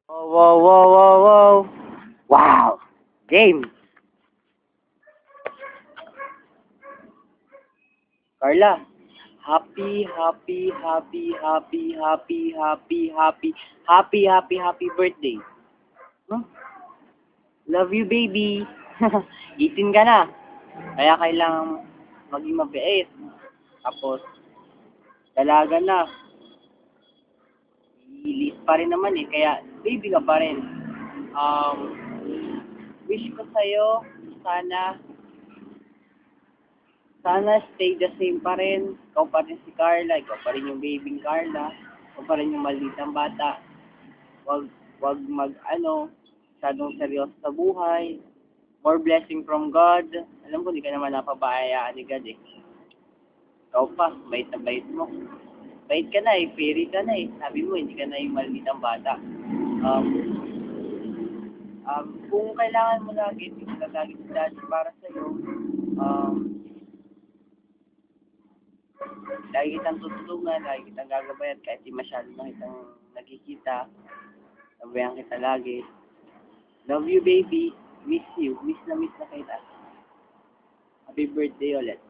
Wow, wow, wow, wow, wow. Wow. Game. Carla. Happy, happy, happy, happy, happy, happy, happy, happy, happy, happy birthday. Huh? Love you, baby. 18 ka na. Kaya kailangan maging mabait. Tapos, dalaga na. Ilis pa rin naman eh. Kaya, baby ka pa rin. Um, wish ko sa'yo, sana sana stay the same pa rin. Ikaw pa rin si Carla, ikaw pa rin yung babyng Carla, ikaw pa rin yung malitang bata. Wag masyadong seryoso sa buhay. More blessing from God. Alam ko, hindi ka naman napabayaan ni God eh. Ikaw pa, bait na bait mo. Bait ka na eh, fairy ka na eh. Sabi mo, hindi ka na yung malitang bata. Um, kung kailangan mo lagi, hindi ka lagi si Daddy para sa'yo. Um, Lagi kitang tutulungan, lagi kitang gagabayan kahit di masyado na kitang nakikita. Sabayan kita lagi. Love you, baby. Miss you. Miss na kita. Happy birthday ulit.